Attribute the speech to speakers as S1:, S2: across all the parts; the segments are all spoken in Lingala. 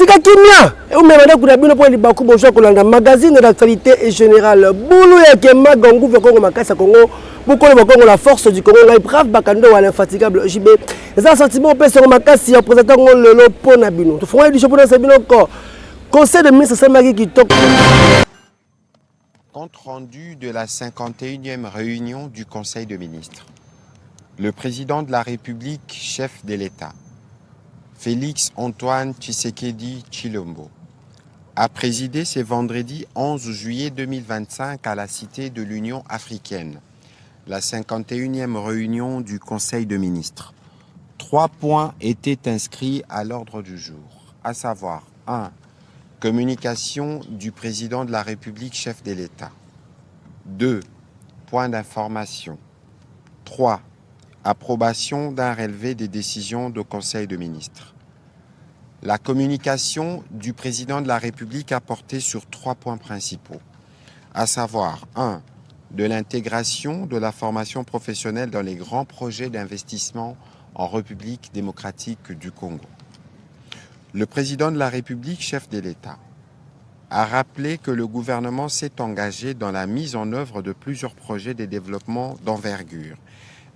S1: Tika kimia. Et on m'a dit que pour les bakou bonjour kolanda magazine d'actualité et générale. Boulou ya kema gongo ve Congo makasa Congo. Beaucoup le Congo la force du Congo la brave bakando à l'infatigable JB. Ça sentiment peut sur makasi en présentant le lopo na bino. Tu fais du championnat c'est bino corps. Conseil de ministre Samaki qui toque.
S2: Compte rendu de la 51e réunion du Conseil de ministres. Le président de la République, chef de l'État, Félix Antoine Tshisekedi Tshilombo, a présidé ce vendredi 11 juillet 2025 à la Cité de l'Union africaine, la 51e réunion du Conseil de ministres. 3 points étaient inscrits à l'ordre du jour, à savoir 1. Communication du président de la République, chef de l'État. 2. Point d'information. 3. Approbation d'un relevé des décisions du Conseil de ministres. La communication du président de la République a porté sur 3 points principaux, à savoir 1. De l'intégration de la formation professionnelle dans les grands projets d'investissement en République démocratique du Congo. Le président de la République, chef de l'État, a rappelé que le gouvernement s'est engagé dans la mise en œuvre de plusieurs projets de développement d'envergure,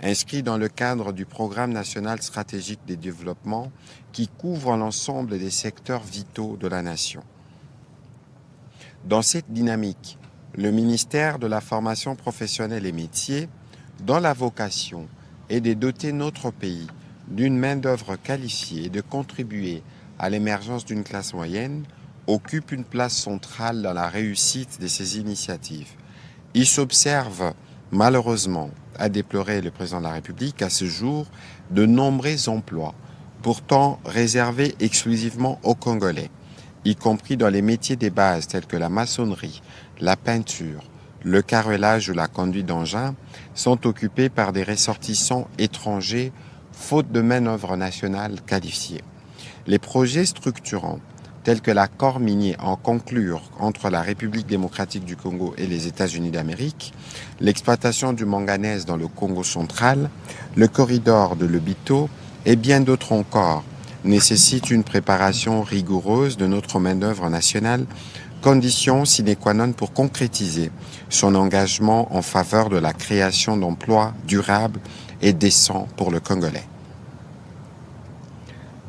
S2: inscrits dans le cadre du Programme national stratégique de développement qui couvre l'ensemble des secteurs vitaux de la nation. Dans cette dynamique, le ministère de la Formation professionnelle et métiers, dont la vocation est de doter notre pays d'une main-d'œuvre qualifiée et de contribuer à l'émergence d'une classe moyenne, occupe une place centrale dans la réussite de ces initiatives. Il s'observe, malheureusement, a déploré le président de la République, à ce jour, de nombreux emplois, pourtant réservés exclusivement aux Congolais, y compris dans les métiers des bases tels que la maçonnerie, la peinture, le carrelage ou la conduite d'engins, sont occupés par des ressortissants étrangers, faute de main-d'œuvre nationale qualifiée. Les projets structurants, tels que l'accord minier en conclure entre la République démocratique du Congo et les États-Unis d'Amérique, l'exploitation du manganèse dans le Congo central, le corridor de Lobito et bien d'autres encore, nécessitent une préparation rigoureuse de notre main-d'œuvre nationale, condition sine qua non pour concrétiser son engagement en faveur de la création d'emplois durables et décents pour le Congolais.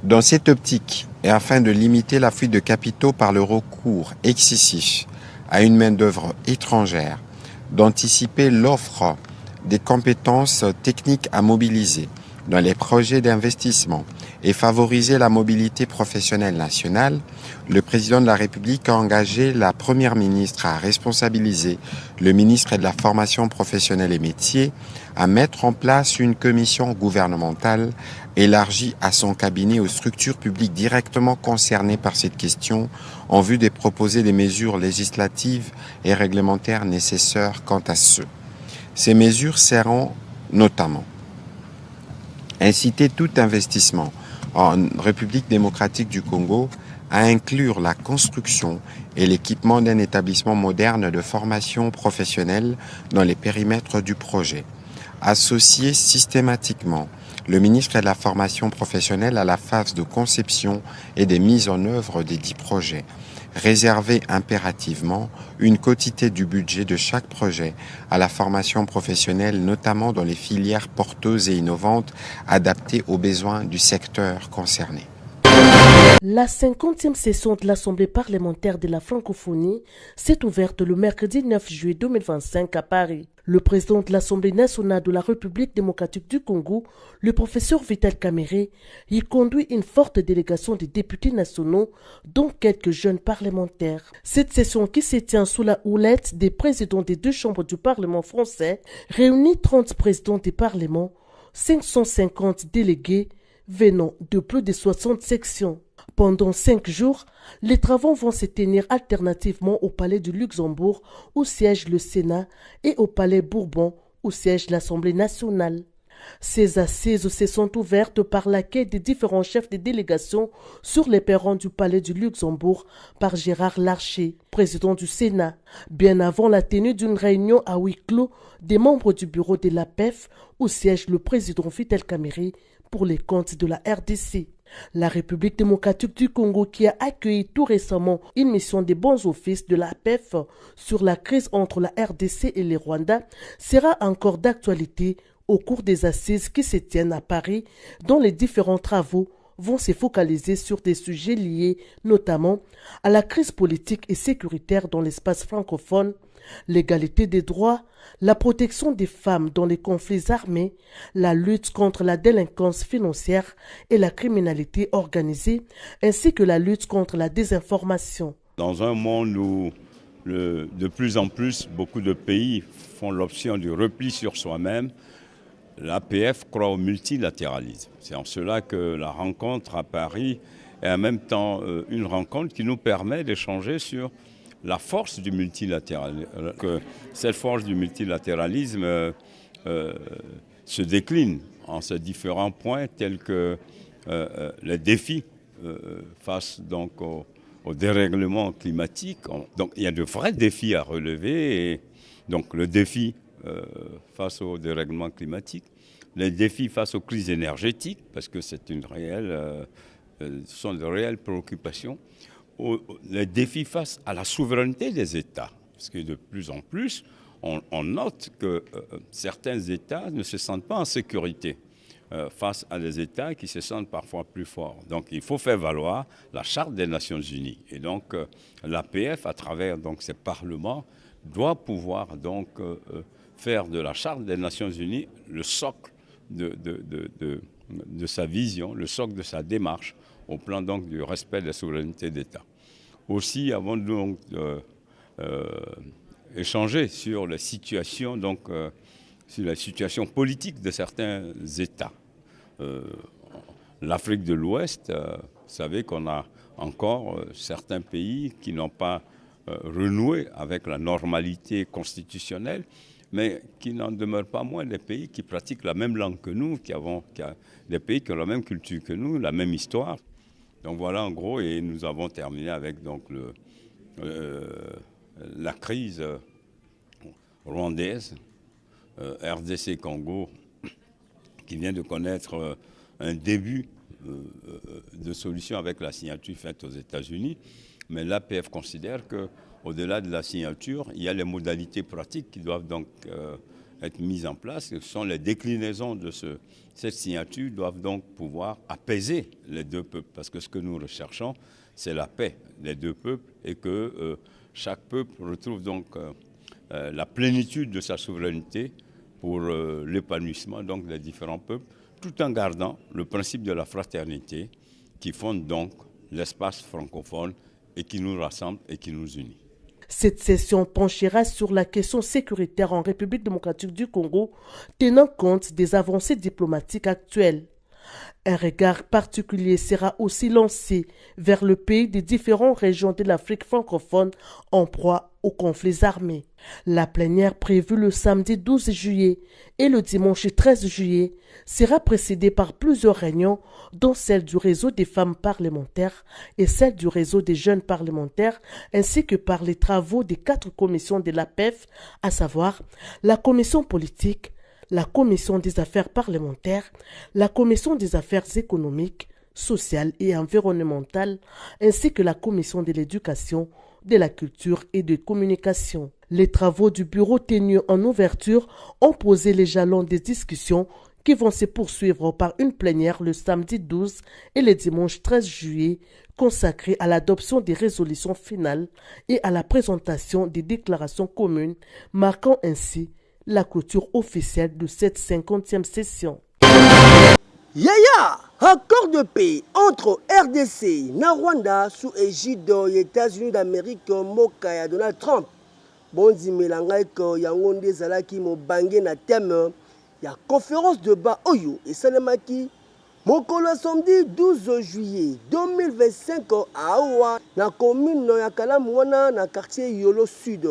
S2: Dans cette optique, et afin de limiter la fuite de capitaux par le recours excessif à une main-d'œuvre étrangère, d'anticiper l'offre des compétences techniques à mobiliser dans les projets d'investissement et favoriser la mobilité professionnelle nationale, le président de la République a engagé la première ministre à responsabiliser le ministre de la Formation professionnelle et métiers à mettre en place une commission gouvernementale élargie à son cabinet aux structures publiques directement concernées par cette question en vue de proposer des mesures législatives et réglementaires nécessaires quant à ceux. Ces mesures seront notamment inciter tout investissement en République démocratique du Congo à inclure la construction et l'équipement d'un établissement moderne de formation professionnelle dans les périmètres du projet. Associer systématiquement le ministre de la Formation professionnelle à la phase de conception et de mise en œuvre des 10 projets. Réserver impérativement une quotité du budget de chaque projet à la formation professionnelle, notamment dans les filières porteuses et innovantes adaptées aux besoins du secteur concerné.
S3: La 50e session de l'Assemblée parlementaire de la francophonie s'est ouverte le mercredi 9 juillet 2025 à Paris. Le président de l'Assemblée nationale de la République démocratique du Congo, le professeur Vital Kamerhe, y conduit une forte délégation de députés nationaux, dont quelques jeunes parlementaires. Cette session qui se tient sous la houlette des présidents des 2 chambres du Parlement français réunit 30 présidents des parlements, 550 délégués venant de plus de 60 sections. Pendant 5 jours, les travaux vont se tenir alternativement au Palais du Luxembourg, où siège le Sénat, et au Palais Bourbon, où siège l'Assemblée nationale. Ces assises se sont ouvertes par l'accueil des différents chefs de délégation sur les perrons du Palais du Luxembourg par Gérard Larcher, président du Sénat, bien avant la tenue d'une réunion à huis clos des membres du bureau de l'APEF, où siège le président Vital Kamerhe pour les comptes de la RDC. La République démocratique du Congo, qui a accueilli tout récemment une mission des bons offices de la PEF sur la crise entre la RDC et le Rwanda, sera encore d'actualité au cours des assises qui se tiennent à Paris, dont les différents travaux vont se focaliser sur des sujets liés notamment à la crise politique et sécuritaire dans l'espace francophone, l'égalité des droits, la protection des femmes dans les conflits armés, la lutte contre la délinquance financière et la criminalité organisée, ainsi que la lutte contre la désinformation.
S4: Dans un monde où de plus en plus beaucoup de pays font l'option du repli sur soi-même, l'APF croit au multilatéralisme. C'est en cela que la rencontre à Paris est en même temps une rencontre qui nous permet d'échanger sur la force du multilatéralisme. Cette force du multilatéralisme se décline en ces différents points tels que les défis face donc au dérèglement climatique. Donc il y a de vrais défis à relever. Et donc le défi face au dérèglement climatique, les défis face aux crises énergétiques, parce que c'est ce sont de réelles préoccupations, les défis face à la souveraineté des États, parce que de plus en plus, on note que certains États ne se sentent pas en sécurité face à des États qui se sentent parfois plus forts. Donc il faut faire valoir la Charte des Nations Unies. Et donc l'APF, à travers donc, ces parlements, doit pouvoir donc faire de la Charte des Nations Unies le socle de sa vision, le socle de sa démarche au plan donc du respect des souverainetés d'État. Aussi, avant donc échanger sur la situation politique de certains États. L'Afrique de l'Ouest, vous savez qu'on a encore certains pays qui n'ont pas renoué avec la normalité constitutionnelle, mais qui n'en demeurent pas moins des pays qui pratiquent la même langue que nous, des pays qui ont la même culture que nous, la même histoire. Donc voilà en gros, et nous avons terminé avec donc la crise rwandaise, RDC Congo, qui vient de connaître un début de solution avec la signature faite aux États-Unis. Mais l'APF considère qu'au-delà de la signature, il y a les modalités pratiques qui doivent donc être mises en place. Ce sont les déclinaisons de cette signature doivent donc pouvoir apaiser les deux peuples. Parce que ce que nous recherchons, c'est la paix des deux peuples et que chaque peuple retrouve donc la plénitude de sa souveraineté pour l'épanouissement donc des différents peuples, tout en gardant le principe de la fraternité qui fonde donc l'espace francophone et qui nous rassemble et qui nous unit.
S3: Cette session penchera sur la question sécuritaire en République démocratique du Congo, tenant compte des avancées diplomatiques actuelles. Un regard particulier sera aussi lancé vers le pays des différentes régions de l'Afrique francophone en proie aux conflits armés. La plénière prévue le samedi 12 juillet et le dimanche 13 juillet sera précédée par plusieurs réunions, dont celle du réseau des femmes parlementaires et celle du réseau des jeunes parlementaires, ainsi que par les travaux des 4 commissions de l'APF, à savoir la commission politique, la commission des affaires parlementaires, la commission des affaires économiques, sociales et environnementales, ainsi que la commission de l'éducation, de la culture et de communication. Les travaux du bureau tenus en ouverture ont posé les jalons des discussions qui vont se poursuivre par une plénière le samedi 12 et le dimanche 13 juillet, consacrée à l'adoption des résolutions finales et à la présentation des déclarations communes, marquant ainsi la clôture officielle de cette 50e session.
S1: Yaya, accord de paix entre RDC et Rwanda sous égide des États-Unis d'Amérique, moka ya Donald Trump. Bondi melanga ko yango nde zalaki mobange na thème ya conférence de bas oyo esalemaki mokolo samedi 12 juillet 2025 awa na commune ya Kalamu wana na quartier Yolo Sud.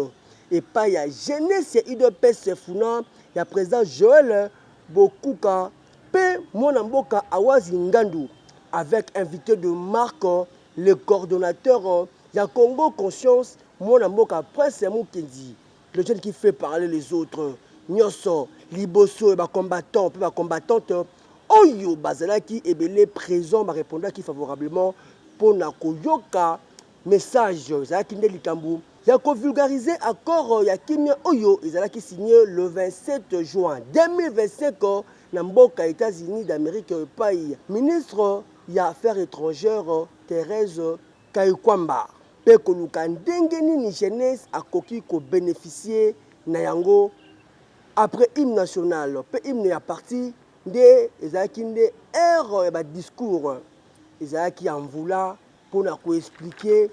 S1: Et pas ya jeunesse ya UDPS funa ya président Joël Bokuka pe mwana mboka Awazi Ngandu avec invité de marque le coordonnateur ya Congo Conscience mwana mboka Prince Mukendi, le jeune qui fait parler les autres. Nyoso liboso et ba combattant pe ba combattante oyo bazalaki ebele présent barépondaki favorablement mpona koyoka message ezalaki nde likambo ya kovulgariser accord ya kimia oyo ezalaki signé le 27 juin 2025 na mboka États-Unis d'Amérique epai ministre ya affaires étrangères Thérèse Kayikwamba mpe koluka ndenge nini jeunesse akoki kobénéficier na yango après hymne national mpe hymne ya parti nde ezalaki nde ere ya badiscours ezalaki ya mvula mpona koexplike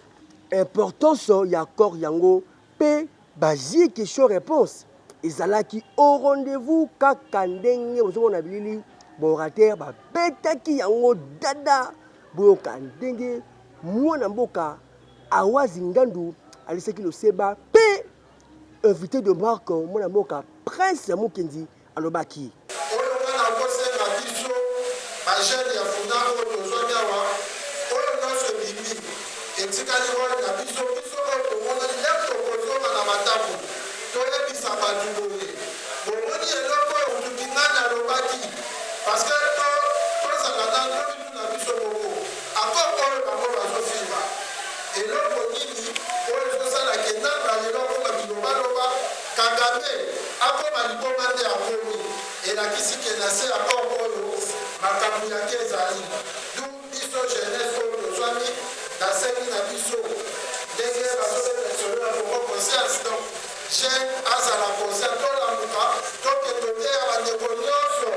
S1: importance ya accord yango mpe bazie question réponse ezalaki au rendez-vous kaka ndenge bozomona bilili borateur babetaki yango dada boyoka ndenge mwana mboka Awazi Ngandu alisaki loseba mpe invité de marque mwana mboka Prince Mukendi alobaki
S5: jeune ya funda oyo tozwaki awa oyo nyonso ebimi etikali wana na biso oyo tomona lelo tokozonga na matambo toyebisa bato boye bomoni eloko oyo motuki ngani alobaki parceke tozala na tobitu na biso moko akoko oyo bango bazofima eloko nini oyo ezosalaka enanga lelo akoka bilobaloba kagame akoma liboma nde akomi elakisi ke na se akoko oyo makambo yake ezali du biso jeunesse oyo tozwami nasengi na biso ndenge bazobetesolo ya kongo conscience donc jeune azala conscience tolamuka tokende te ya bandeko nyonso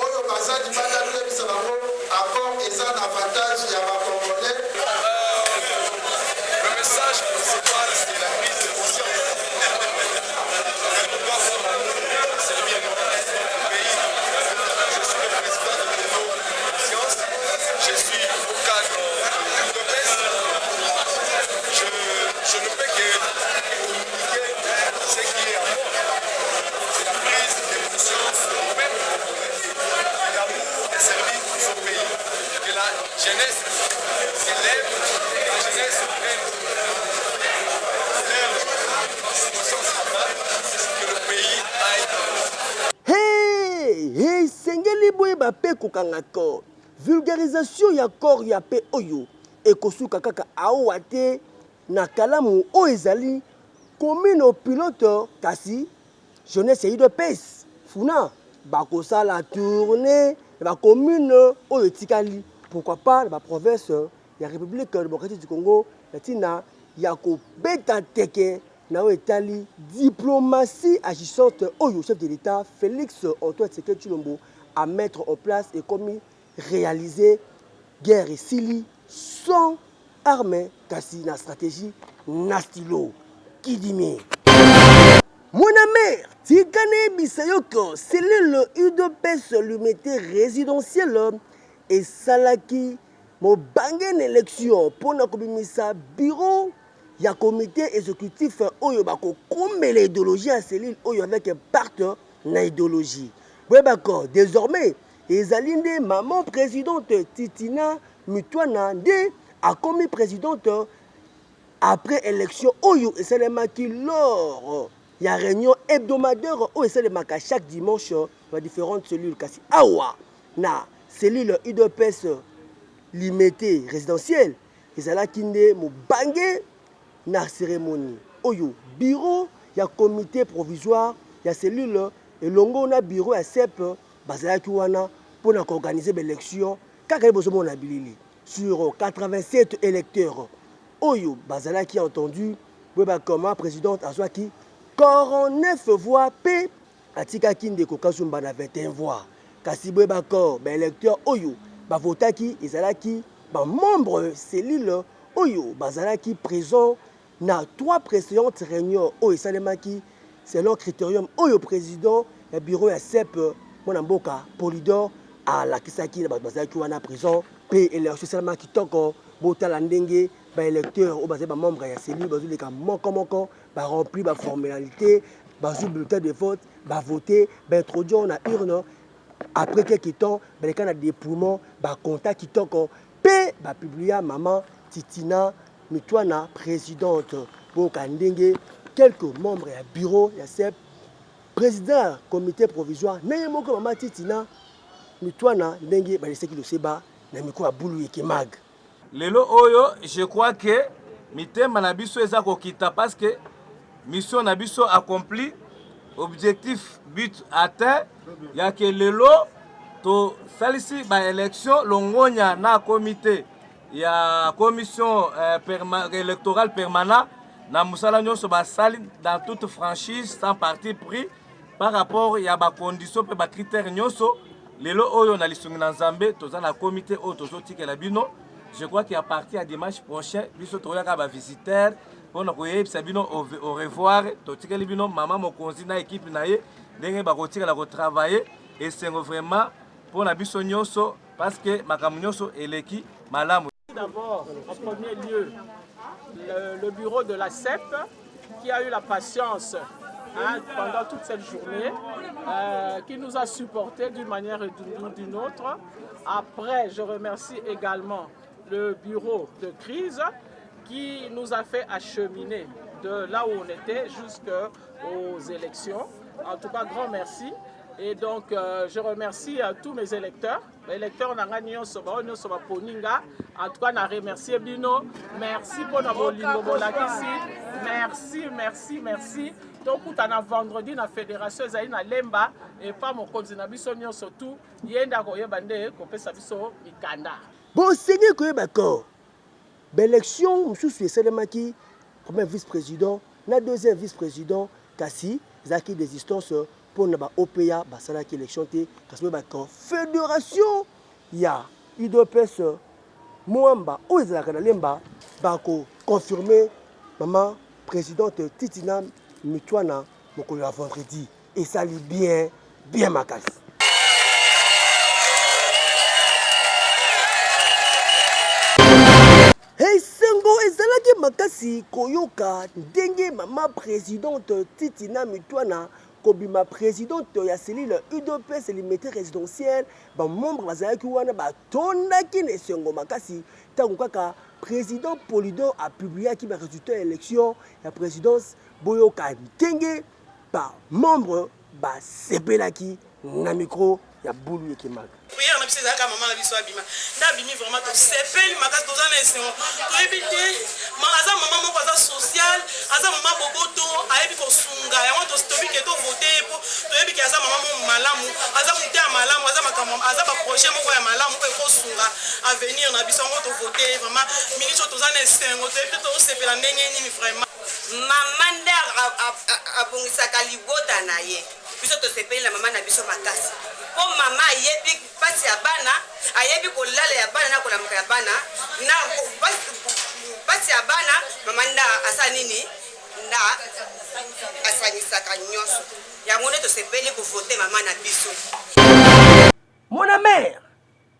S5: oyo baza libanda tolebisa bango accord eza na avantage ya bacongolais. Le message principal c'est la prise de conscience. C'est le bien-être du pays. Je suis au cadre de l'Est. Je ne peux que communiquer ce qui est à moi. C'est la prise de conscience du peuple et l'amour de servir son pays. Que la jeunesse s'élève, la jeunesse prenne conscience que le pays aille.
S1: Hey, sengeli boye bape kokangako. Vulgarisation ya corps ya pe oyo ekosuka kaka awa te na kalamu o ezali commune pilote kasi jeunesse yi de pes funa bakosala tournée ba commune oyo etikali pourquoi pas ba province ya République démocratique du Congo latina ya kobeta teke na etali diplomatie agissante oyo chef de l'État Félix Antoine Tshisekedi Tshilombo à mettre en place et commis réaliser guerre et Sili sans armée kasi na stratégie na stylo Kidimi mon mère tikane bisayoko c'est le UDPS l'unité résidentielle et salaki mo bangen élection pour na kobimisa bureau ya comité exécutif oyo bako kombela idéologie à cellule oyo avec partenaire na idéologie bako désormais ezali nde maman présidente Titina Mitwana nde akomi présidente après élection oyo esalemaki lors ya réunion hebdomadaire oyo esalemaka chaque dimanche dans différentes cellules kasi awa na cellule UDPS limité résidentielle ezalaki nde mobange na cérémonie oyo bureau ya comité provisoire ya cellule elongo na bureau ya CEP bazalaki wana pour organiser l'élection kaka bozomona bilili sur 87 électeurs oyo bazalaki entendu beba comme présidente azwaki 49 voix p atikaki ndeko Kasumba na 21 voix kasi beba ko électeur oyo bavotaki ezalaki ba membre cellule oyo bazalaki présent na 3 précédentes réunions oyo salemaki selon critérium oyo président ya bureau ya CEP mwana mboka Polydor alakisaki na bazalaki wana prison pe élection seulement kitoko botala ndenge ba électeur o bazé ba membre ya cellule bazuleka moko ba remplir ba formalité bazou bulletin de vote ba voter ba introduire na urne après quelques temps ba les na dépouillement ba contact kitoko pe ba publier maman Titina Mitwana présidente boka ndenge quelques membres ya bureau ya CEP président comité provisoire na moko maman Titina mitwana ndenge baleseki doseba na miko ya bulu ekemag.
S6: Lelo oyo je crois que mitema na biso eza kokita parce que mission na biso accompli, objectif but atteint ya ke lelo to salisi ba élection longonya na comité ya commission électorale permanente na musala nyonso basali dans toute franchise sans parti pris par rapport ya ba condition pe ba critères nyonso. Lelo oyo na lisungi na Nzambe toza na comité oyo tozotikela bino. Je crois qu'à partir de dimanche prochain biso toyaka ba visiteurs pour koyebisa bino au revoir totikeli bino mama mokonzi na équipe na ye ndenge bakotikala ko travailler et c'est vraiment pour na biso nyonso parce que makambo nyonso eleki malamu.
S7: D'abord, en premier lieu, le bureau de la CEP qui a eu la patience pendant toute cette journée, qui nous a supportés d'une manière ou d'une autre. Après, je remercie également le bureau de crise qui nous a fait acheminer de là où on était jusqu'aux élections. En tout cas, grand merci. Et donc, je remercie tous mes électeurs. Les électeurs, on a gagné un soba, on a soba poninga. En tout cas, on a remercié Bino. Merci pour notre lingo bolakisi. Merci, merci, merci. Donc, on a vendredi, la fédération, on a lemba. Et pas mon continent, on a surtout, il y a un bande, qu'on peut s'abisso, mikanda.
S1: Bon, Seigneur, que d'accord. L'élection, M. Selemaki, premier vice-président, la deuxième vice-président, Kassi, Zaki des instances pour le OPA, la élection, fédération, il y a UDPS, Mwamba, ou Lemba, Bako, confirmé, maman, présidente Titina Mitwana, mon vendredi. Et ça lit bien, bien ma casse. Hey Sengo ezalaki makasi koyoka ndenge mama présidente Titina Mitwana kobima présidente ya cellule UDPS limité résidentielle ba membre bazalaki wana batondaki na Sengo makasi tango kaka président Polydor a publié ki ba résultat élection ya présidence boyoka ndenge ba membre ba sepelaki na micro ya bulu ekemaka.
S8: Prière na biso ezalaka mama na biso abima ndabimi vraiment tosepeli makasi toza na esengo toyebi te aza mama moko aza social aza mama boboto ayebi kosunga yango tobi ke tovote po toyebi ke aza mama moko malamu aza mote ya malamu aza makambo aza baprojet moko ya malamu po ekosunga avenir na biso yango tovote vraiment ministre toza na esengo toyebi te tosepela ndenge nini vraiment mama nde abongisaka libota na ye biso tosepeli na mama na biso makasi po mama ayebi pasi ya bana ayebi kolala ya bana na kolamuka ya bana na pasi ya bana mama nda asa nini nda asanisaka nyonso yango nde tosepeli kovote mama na biso.
S1: Mona mère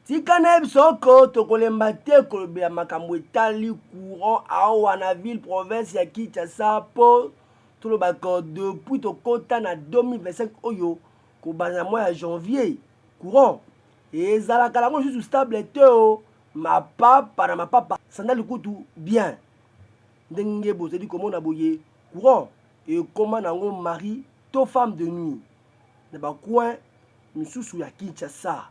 S1: tika na bisoko tokolemba te kolobela makambo etali courant awa na ville province ya Kinshasa po tolobaka depuis tokota na 2025 oyo kobana mois ya janvier courant ezalaka lango juste stable te o mapapa na mapapa sandali kutu bien ndenge bozeli komona boye courant ekoma nango mari to femme de nuit na bacoin misusu ya Kinshasa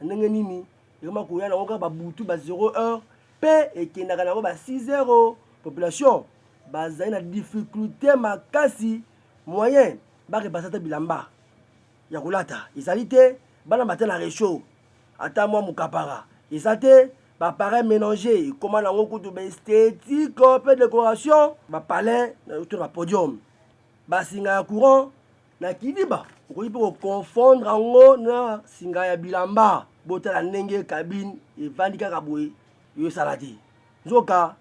S1: ndenge nini ekoma koya nango kaka babutu ba 0 heure pe ekendaka nango ba 6 heures population bazali na difficulté makasi moyen bakepasa te bilamba ya kolata ezali te bana bate na réchaud ata mwa mokapara eza te bapareil mélanger ekoma nango kutu baesthétique mpe décoration bapalin to na podium basinga ya courant na kidiba okoki mpe koconfondre yango na singa ya bilamba botala ndenge cabine evandi kaka boye yo esala te nzoka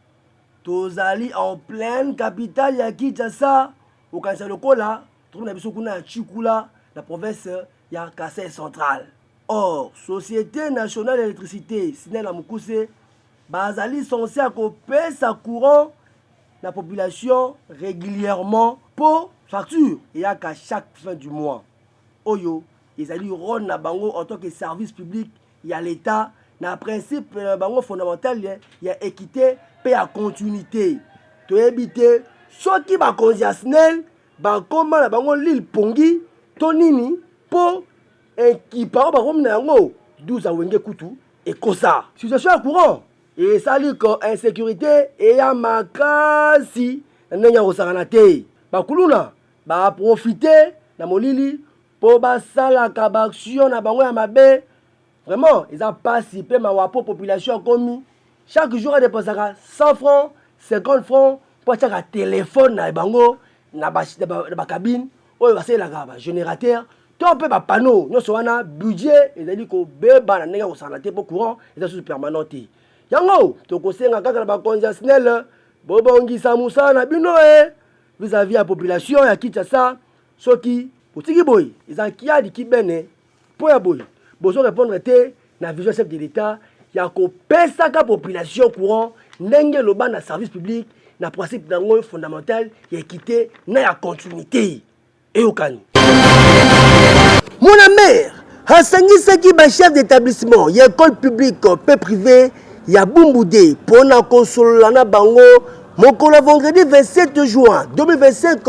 S1: tozali en pleine capitale ya Kinshasa okanisa lokola tokona biso kuna ya Chikula la province ya Kasai central. Or société nationale d'électricité Sinel na Mukuse bazali censé kopesa courant la population régulièrement pour facture et à chaque fin du mois. Oyo ezali rôle na bango en tant que service public ya l'état na principe bango fondamental ya équité pe ya continuité to éviter soki ba consignel ba koma na bango l'île Pongi to nini po équipement ba komna yango 12 à Wenge Kutu et Kosa. Situation à courant. Et ça dit insécurité et ya makasi nenya osaranate. Bakuluna ba profiter na molili pour basala kabaction na bango ya mabe. Vraiment, ils ont participé à ma population commis. Chaque jour, ils dépensent 100 francs, 50 francs pour acheter un téléphone na bango na ba cabine. Ou va la générateur. Tout un peu de panneau. Nous sommes un budget. Ils ont dit que beba na nega osaranate pour courant. Ils sont permanents. Yango, to kosenga kaka ba congestionel bobongisa musana bino vis-à-vis la population ya Kinshasa soki otiki boy ezaki di kibene po ya boy bozo répondre te na vision chef de l'état ya ko pesa ka population courant ndenge loba na service public na principe dango fondamental ya équité na ya continuité et okani mon mère asangisi ba chef d'établissement ya école publique peu privée ya Bumbude pour na konsolana bango mokolo vendredi 27 juin 2025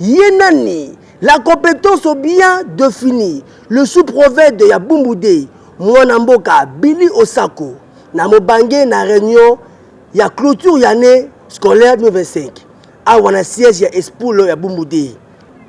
S1: yenani la compétence bien définie le sous-prophète de ya Bumbude mwana mboka Billy Osako na mobange na réunion ya clôture ya année scolaire 2025 awa na siège ya Espoul ya Bumbude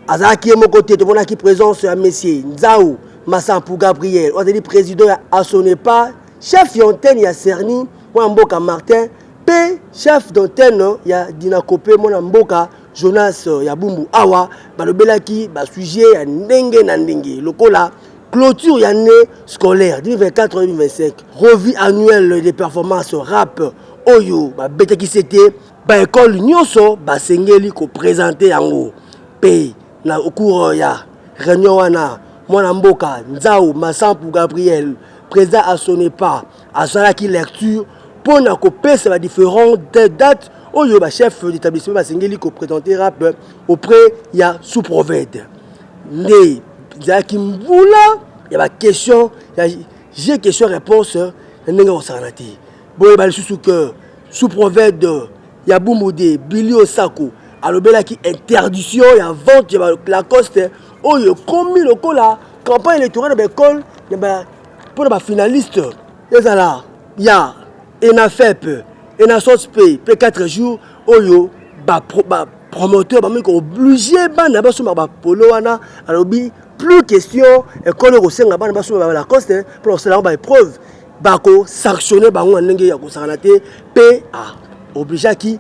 S1: azaki moko te to bonaki présence ya monsieur Nzao Massampu Gabriel on dit président ya Asonepa chef d'antenne ya Cerny mwana mboka Martin pe chef d'antenne ya Dinakopé mwana mboka Jonas ya Bumbu awa balobelaki ba sujet ya ndenge na ndenge lokola clôture ya année scolaire 2024-2025 revue annuelle des performances rap oyo ba betaki c'était ba école nyonso ba sengeli ko présenter yango pe na au cours ya réunion wana mwana mboka Nzao Massampu Gabriel président à son pas à salaki lecture pour na kopesa la différentes dates oyo ba chef d'établissement ba sengeli ko présenter rap auprès ya sous-prophète né zaki mbula ya ba question j'ai question réponse ndenge osanati boye ba lisusu que sous-prophète ya Bumbude Billy Osako alobelaki interdiction ya vente ya Lacoste oyo komi lokola campagne électorale de l'école pour les finalistes ezala ya ENAFEP ENASOSP pe 4 jours oyo ba promoteur ba miko obligé bana ba soma ba polo wana alobi plus question école ko senga bana ba soma ba Lacoste pour cela ba épreuve ba ko sanctionner bango ndenge ya ko sakanate pe obligé ki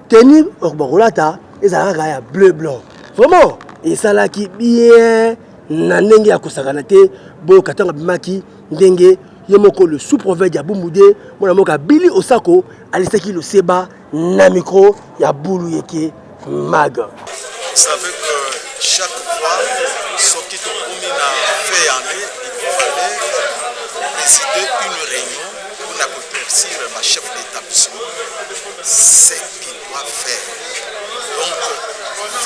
S1: tenir bakolata ezala ya bleu blanc vraiment et ça là qui bien na ndenge ya ko sakanate boyo katanga bimaki ndenge yemoko le sous-prophète ya Bumbude mwana moka Billy Osako alisaki le seba na micro ya Bulu Yeke Mag.
S9: Vous savez que chaque fois sorti au commune à fait année il fallait présider une réunion pour éclaircir ma chef d'établissement ce qu'il doit faire. Donc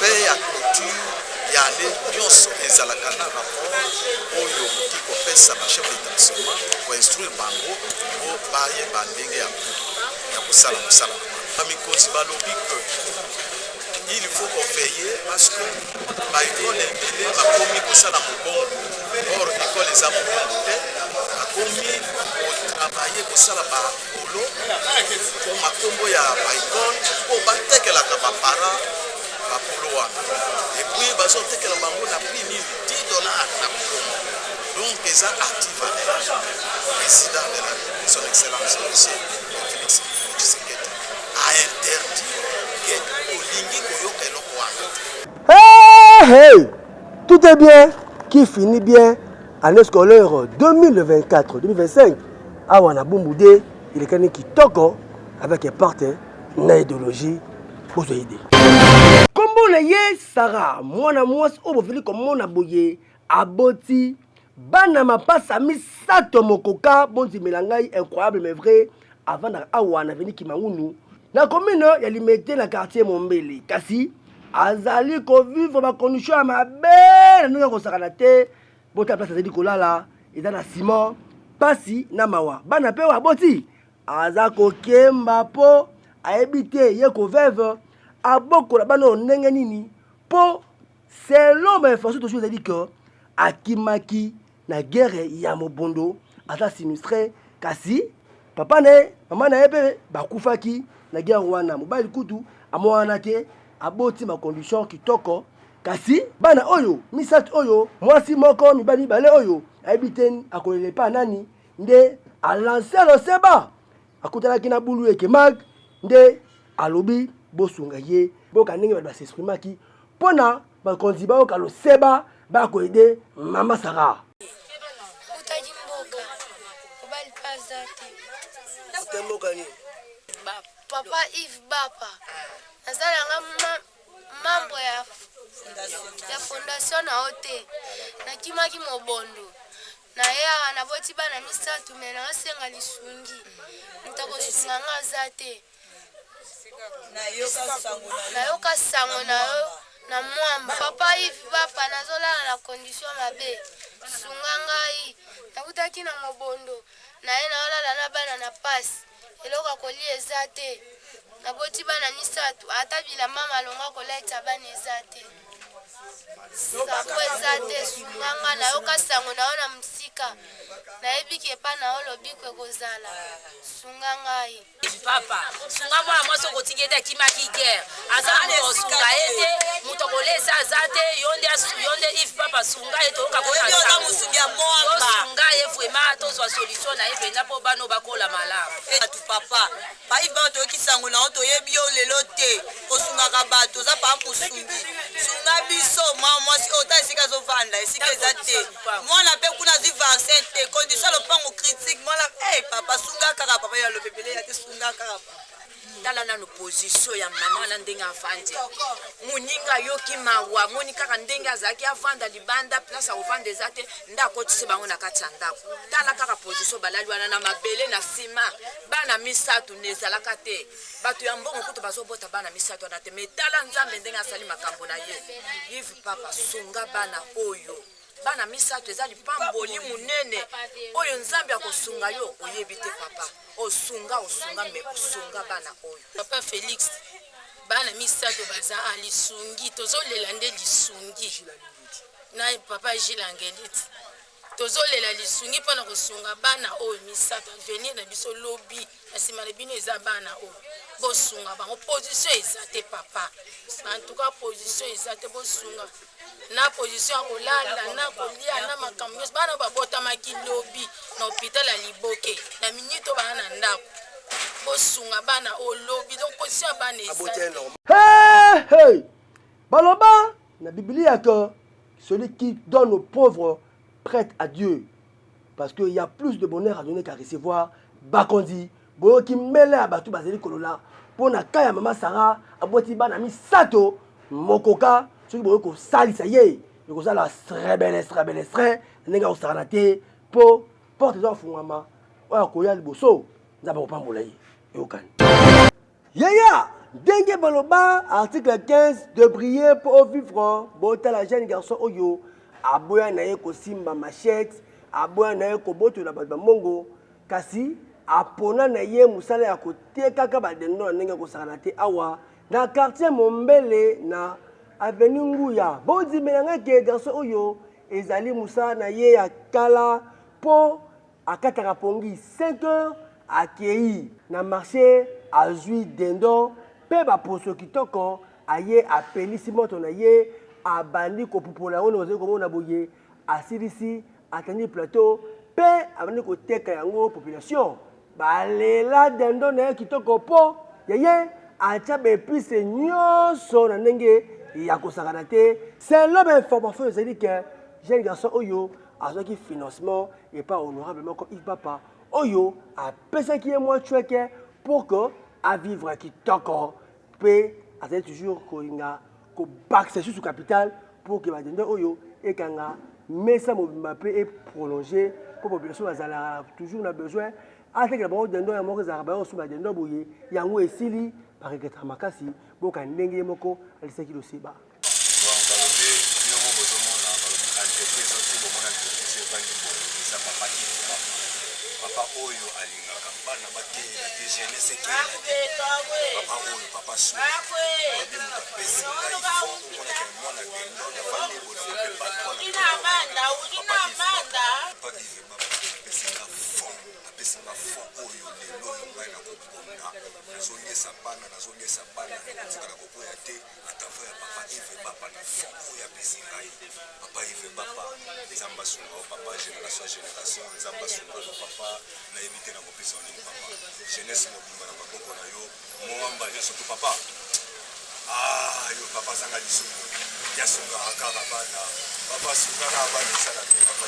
S9: faire à clôture ya année nyonso ezalaka na rapport oyo moki kopesa ba chef d'établissement pour instruire bango po baye bandenge ya kosala mosala bamikonzi balobi que il faut qu'on veille parce que baekole ebele bakomi kosala mobongo or ekole eza mobongo te bakomi kotravaille kosala bakolo po makombo ya baekole po batekelaka bapara bakolo wana epuis bazotekela bango na prix nini $10 na promo donc eza active président de la son excellence monsieur Félix Tshisekedi a interdit que olingi koyoka eloko wana.
S1: Hey, tout est bien qui finit bien année scolaire 2024-2025 awa na Bumbude il est kani kitoko avec un partenaire na idéologie pour aider. Kombo na ye Sarah mwana mwasi obofili komona boye aboti bana mapasa misato mokoka bonzi melangai incroyable mais vrai avant na awa na veni Kimangunu na commune ya Limete na quartier Mombele kasi azali ko vivre ba condition ya mabe na ko sakana te bota place azali kolala eza na ciment pasi na mawa bana pe wa boti aza ko kemba po aebite ye ko veuve aboko la bana ndenge nini po selon ma information to dit que akimaki na guerre ya mobondo aza sinistre kasi papa na ye mama na ye mpe bakufaki na guerre wana mobali kutu amonake aboti macondition kitoko kasi bana oyo misatu oyo mwasi moko mibali mibale oyo ayebi te akolela epa nani nde alanse loseba akutanaki na bulu ekemag nde alobi bosunga ye boka ndenge bato basexprimaki mpona bakonzi bayoka loseba bakoede mama Sara.
S10: Papa Yves Bapa nazalanga mambo ya fondation na ote nakimaki mobondo na ya na boti bana misatu mena asenga lisungi ntakosunga ngaza te na yoka sango na mwamba. Papa Yves Bapa nazolala na condition mabe sunga ngai nakutaki na mobondo na ye naolala na bana na pasi eloko kolia eza te naboti bana misatu ata bilamba malonga koleta bana eza te sango eza te sunganga nayoka sango nao na msika nayebiki epa nao lobiko ekozala sunga ngai
S11: papa sunga mwana mwasi okotiki ete akimaki guerre aza mosunga ete moto kolesa aza te yonde Yves Papa sunga ye toyoka konasunga ye vraiment tozwa solution na ye mpenza mpo bano bakola malamu
S12: atu papa pa Yves Papa toyoki sango nao toyebi yo lelo te osungaka bato oza pa mosungi sunga biso mwa mwasi oyo ta esika azovanda esika eza te mwana mpe kuna azwi vaccin te condition lopango critique mwana papa sunga kaka papa yo alobebele ya te sunga kaka papa
S11: tala nano position ya mama na ndenge avandi moninga yoki mawa moni kaka ndenge azalaki avanda libanda place akovanda eza te nde akotisi bango na kati ya ndako tala kaka position balali wana na mabele na nsima bana misatu nezalaka te bato ya mbongo kutu bazobota bana misatu wana te me tala nzambe ndenge asali makambo na ye Yves Papa sunga bana oyo bana misatu eza lipamboli munene oyo nzambe akosunga yo oyebi te papa osunga me osunga bana oyo
S10: papa Félix bana misatu baza alisungi tozolela nde lisungi na papa Gilangeliti tozolela lisungi mpona kosunga bana oyo misatu avenir na biso lobi na nsima na bino eza bana oyo bosunga bango position eza te papa en tout cas position eza te bosunga na position ya kolala na kolia na makambo nyonso bana babotamaki lobi na hôpital ya Liboke na minito bana na ndako bosunga bana olobi donc position ya bana eza
S1: hey baloba na Biblia que celui qui donne aux pauvres prête à Dieu parce qu'il y a plus de bonheur à donner qu'à recevoir bakondi boyo ki mele ya batu bazeli kolola pona kaya mama Sara aboti bana misato mokoka soki boyo ko salisa ye ekozala srebele ndenge osala te po porte eza ofungwama oyo akoya liboso nzambe kopambola ye eyokani yeya ndenge baloba article 15 de prier pour vivre botala jeune garçon oyo aboya na ye kosimba machette aboya na ye kobotola bato bamongo kasi apona na ye musala ya kotekaka badendo na ndenge kosakana te awa na quartier Mombele na avenue Nguya bodimelanga ke garçon oyo ezali musala na ye ya kala po akataka pongi 5 heures akei na marché azwi dendo pe baposo kitoko aye apelisi moto na ye abandi kopupola ono ozali komona boye asilisi atandi plateau pe abandi koteka yango population balela dendo na ye kitoko po yeye atia baepice nyonso na ndenge ya kosakana te selon bainformation ezali ke jeune garçon oyo azwaki financement epa honorablement comme Yves Papa oyo apesaki ye mwa chweke pour que avivre kitoko pe azali toujours kolinga kobakisa susu capital pour que badendo oyo ekanga mesa mobimba pe e prolonger pour population bazala toujours na besoin atekela bango dendo ya moko ezalaka bango osuba dendo boye yango esili bareketaka makasi boka ndenge ye moko alisaki loseba
S9: papa oyo alingaka bana bakela te jeunesse papa oyo papa so babi moto apesi ngai fo omonaka mwana dendo nafandi bono mpe bato papa ive baba apesi nga
S13: Bapa na foko ya Besingai. Papa Yves Bapa, Nzamba Sunga Papa, génération à génération, Nzamba Sunga Papa, na évité na kopesa olingi Papa. Jeunesse mobimba na maboko na yo, moamba yo surtout Papa. Ah, yo Papa zanga lisungu. Ya sunga akara bana. Papa sunga na bana sala Papa.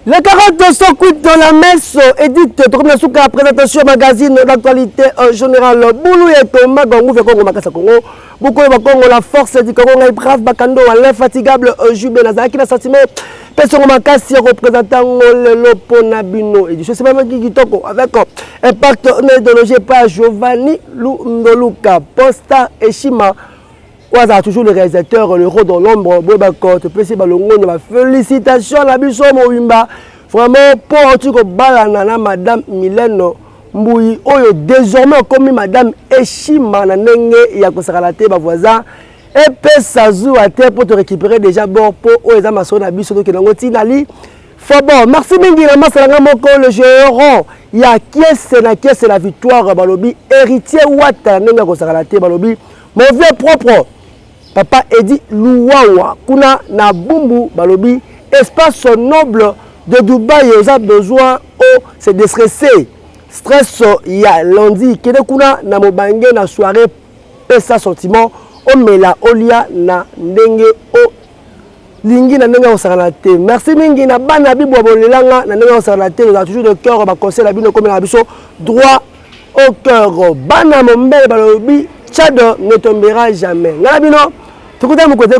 S1: Les 40 sont quittes dans la messe édite comme la souka présentation magazine d'actualité générale Boulou et Thomas Gongou fait Congo Makasa Congo beaucoup de Congo la force du Congo est brave Bakando l'infatigable Jubé Nazaki la sentiment personne Makasi représentant le Ponabino et je sais même qui toko avec un partenaire de loger par Giovanni Ndoluka Posta et Shima Ouaza toujours le réalisateur, le rôle dans l'ombre, Bouébakot, PC Balongo, félicitations à la Bisso Mouimba. Vraiment, pour tout le balanana, Madame Mylène Mbouyi, Oyo, désormais, comme Madame Eshima, Nanenge, Yakosakalate, voisin, et Pessazou à terre pour te récupérer déjà bon pour Oeza Masso, la Bisso, qui est dans le Tinali. Bon, merci Mingi, la Massalanga Moko, le géant, il y a qui est la victoire, Balobi, héritier Ouata, Nanenge, Yakosakalate, Balobi, mon vieux propre. Papa Edi Louawa, Kuna na Bumbu Balobi, espace noble de Dubaï, ils ont besoin de se déstresser. Stress, il y a lundi, qui est Kuna na Mobange na soirée, pesa sentiment, o mela olia na ndenge o lingi na ndenge osakalate. Merci mingi na bana bibo bolelanga na ndenge osakalate, nous avons toujours de cœur, ba conseil la bino comme la biso droit au cœur. Bana Mombele Balobi. Tchad ne tombera jamais. Ngalabino, tu côté mon côté